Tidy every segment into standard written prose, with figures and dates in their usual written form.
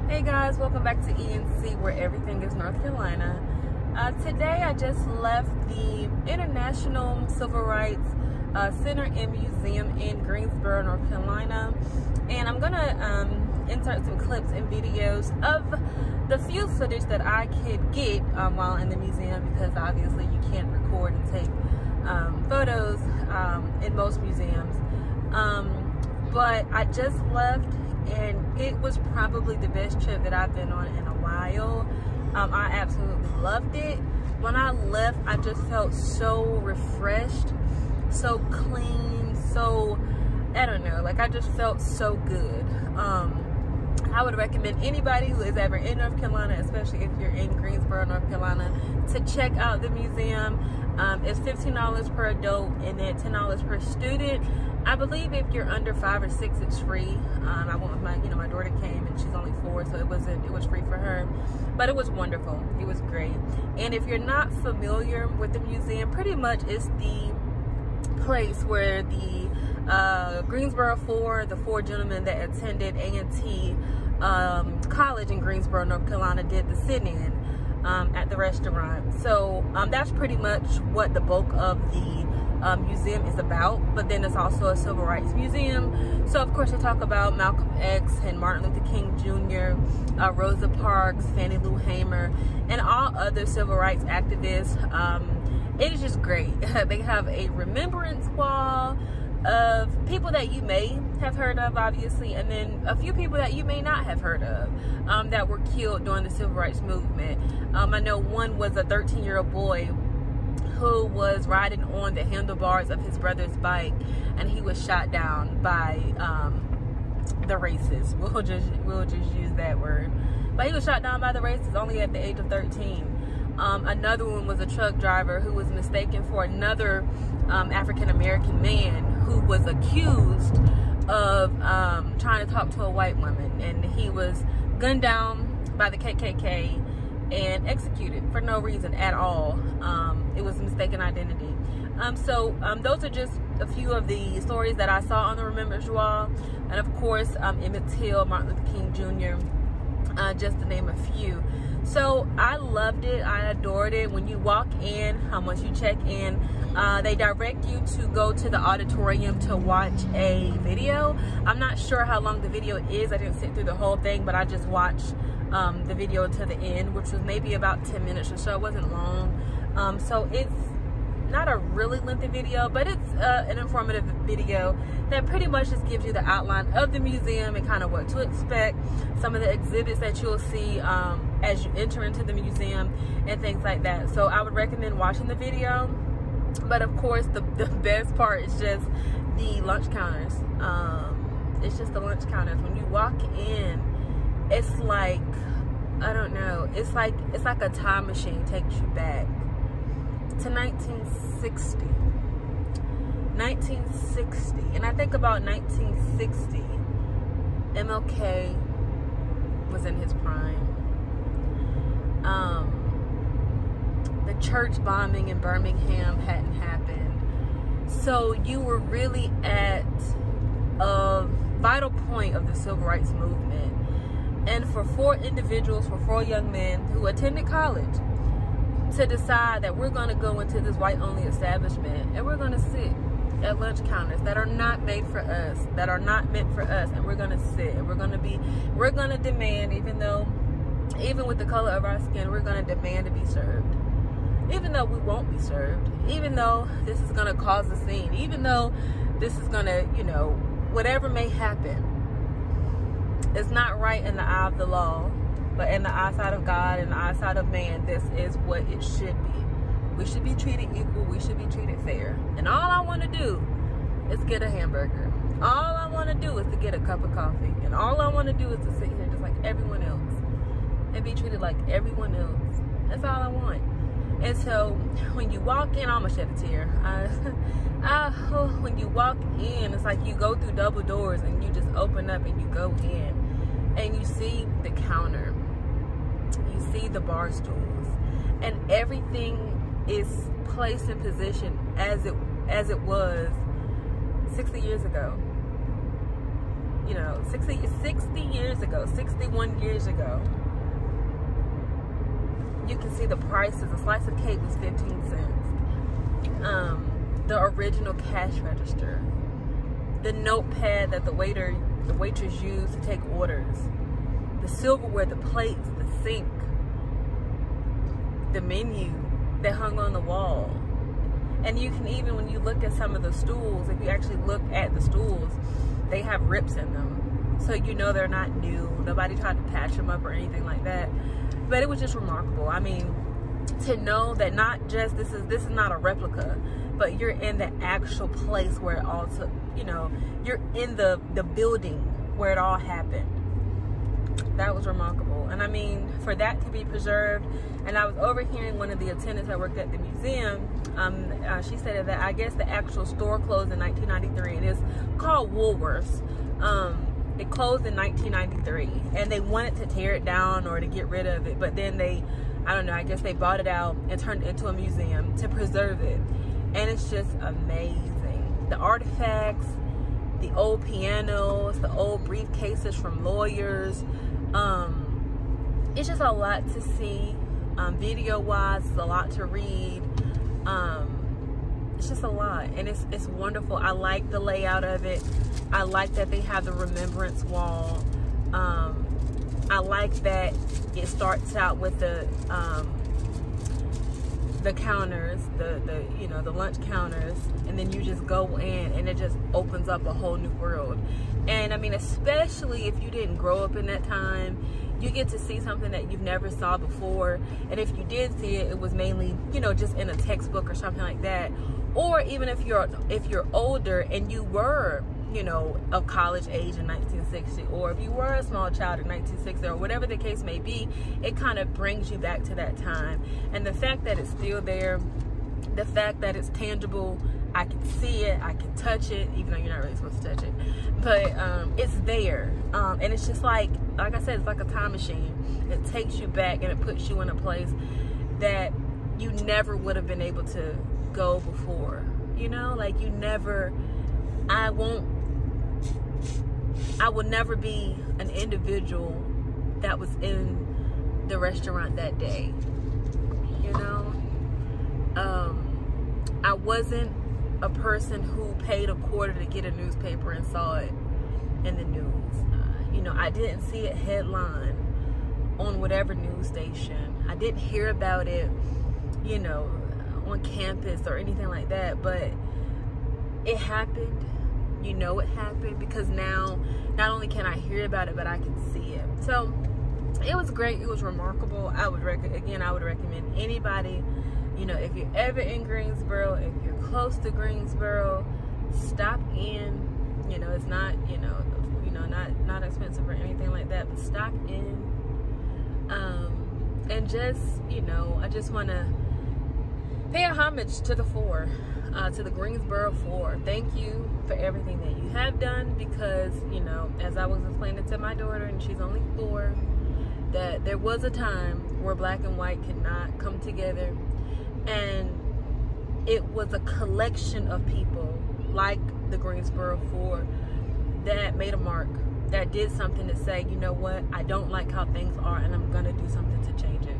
Hey guys, welcome back to ENC, where everything is North Carolina. Today I just left the International Civil Rights Center and Museum in Greensboro, North Carolina, and I'm gonna insert some clips and videos of the few footage that I could get while in the museum, because obviously you can't record and take photos in most museums. But I just left, and it was probably the best trip that I've been on in a while. I absolutely loved it. When I left, I just felt so refreshed, so clean, so, I don't know, like I just felt so good. I would recommend anybody who is ever in North Carolina, especially if you're in Greensboro, North Carolina, to check out the museum. It's $15 per adult and then $10 per student. I believe if you're under 5 or 6, it's free. I went with my daughter came and she's only 4, so it was free for her. But it was wonderful. It was great. And if you're not familiar with the museum, pretty much it's the place where the Greensboro 4, the 4 gentlemen that attended A&T College in Greensboro, North Carolina, did the sit-in at the restaurant. So that's pretty much what the bulk of the museum is about. But then it's also a civil rights museum, so of course they talk about Malcolm X and Martin Luther King Jr., Rosa Parks, Fannie Lou Hamer, and all other civil rights activists. It is just great. They have a remembrance wall of people that you may have heard of, obviously, and then a few people that you may not have heard of that were killed during the civil rights movement. I know one was a 13-year-old boy who was riding on the handlebars of his brother's bike, and he was shot down by the racist. We'll just use that word. But he was shot down by the racists only at the age of 13. Another one was a truck driver who was mistaken for another African-American man who was accused of trying to talk to a white woman, and he was gunned down by the KKK and executed for no reason at all. It was mistaken identity. Those are just a few of the stories that I saw on the Remembrance Wall. And of course, Emmett Till, Martin Luther King Jr., just to name a few. So I loved it. I adored it. When you walk in, once you check in, they direct you to go to the auditorium to watch a video. I'm not sure how long the video is. I didn't sit through the whole thing, but I just watched the video to the end, which was maybe about 10 minutes or so. It wasn't long. So it's not a really lengthy video, but it's an informative video that pretty much just gives you the outline of the museum and kind of what to expect, some of the exhibits that you'll see as you enter into the museum and things like that. So I would recommend watching the video. But of course, the best part is just the lunch counters. It's just the lunch counters. When you walk in, it's like, I don't know, it's like a time machine takes you back to 1960. And I think about 1960, MLK was in his prime. The church bombing in Birmingham hadn't happened. So you were really at a vital point of the civil rights movement. And for four young men who attended college, to decide that we're going to go into this white-only establishment and we're going to sit at lunch counters that are not made for us, that are not meant for us, and we're going to sit and we're going to demand, even with the color of our skin, we're going to demand to be served. Even though we won't be served, even though this is going to cause a scene, even though this is going to, whatever may happen, it's not right in the eye of the law. But in the eyesight of God and the eyesight of man, this is what it should be. We should be treated equal. We should be treated fair. And all I want to do is get a hamburger. All I want to do is to get a cup of coffee. And all I want to do is to sit here just like everyone else and be treated like everyone else. That's all I want. And so when you walk in, I'm going to shed a tear. When you walk in, it's like you go through double doors and you just open up and you go in. And you see the counter, you see the bar stools, and everything is placed in position as it was 60 years ago. 60 years ago, 61 years ago. You can see the prices. A slice of cake was 15 cents. The original cash register, the notepad that the waitress used to take orders, the silverware, the plates, the sink, the menu that hung on the wall. And you can even, when you look at some of the stools, if you actually look at the stools, they have rips in them. So they're not new. Nobody tried to patch them up or anything like that. But it was just remarkable. I mean, to know that not just this is not a replica, but you're in the actual place where it all took, you're in the building where it all happened. That was remarkable. And I mean, for that to be preserved, and I was overhearing one of the attendants that worked at the museum, she said that I guess the actual store closed in 1993. It is called Woolworth. It closed in 1993, and they wanted to tear it down or to get rid of it, but then I guess they bought it out and turned it into a museum to preserve it. And it's just amazing. The artifacts, the old pianos, the old briefcases from lawyers. It's just a lot to see. Video-wise, it's a lot to read. It's just a lot, and it's wonderful. I like the layout of it. I like that they have the Remembrance Wall. I like that it starts out with the counters, the lunch counters, and then you just go in and it just opens up a whole new world. And I mean, especially if you didn't grow up in that time, you get to see something that you've never saw before. And if you did see it, it was mainly, just in a textbook or something like that, Or even if you're older and you were, you know, of college age in 1960, or if you were a small child in 1960, or whatever the case may be, it kind of brings you back to that time. And the fact that it's still there, the fact that it's tangible, I can see it, I can touch it, even though you're not really supposed to touch it, but it's there. And it's just like I said, it's like a time machine. It takes you back and it puts you in a place that you never would have been able to go before, you know, like you never, I will never be an individual that was in the restaurant that day, you know. I wasn't a person who paid a quarter to get a newspaper and saw it in the news. You know, I didn't see it headline on whatever news station. I didn't hear about it, you know, on campus or anything like that, but it happened. You know, it happened because now not only can I hear about it, but I can see it. So it was great. It was remarkable. I would recommend anybody, you know, if you're ever in Greensboro, if you're close to Greensboro, stop in. You know, it's not, not expensive or anything like that, but stop in. And just, you know, I just want to pay a homage to the four, to the Greensboro four. Thank you for everything that you have done, because, you know, as I was explaining to my daughter, and she's only 4, that there was a time where black and white could not come together, and it was a collection of people like the Greensboro 4 that made a mark, that did something to say, you know what, I don't like how things are, and I'm gonna do something to change it.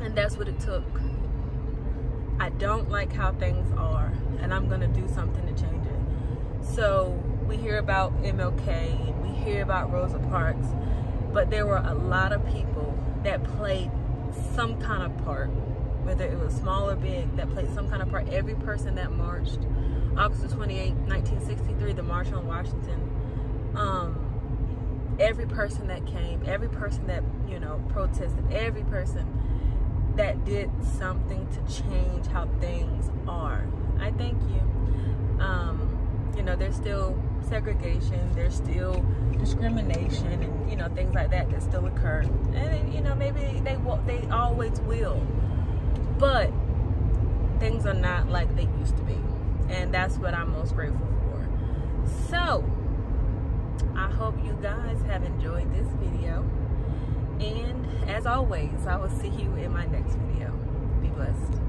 And that's what it took. I don't like how things are, and I'm gonna do something to change it. So we hear about MLK, we hear about Rosa Parks, but there were a lot of people that played some kind of part, whether it was small or big, that played some kind of part. Every person that marched, August 28, 1963, the March on Washington, every person that came, every person that, you know, protested, every person that did something to change how things are. I thank you. You know, there's still segregation, there's still discrimination, and, you know, things like that that still occur. And, you know, maybe they always will. But things are not like they used to be. And that's what I'm most grateful for. So, I hope you guys have enjoyed this video. And as always, I will see you in my next video. Be blessed.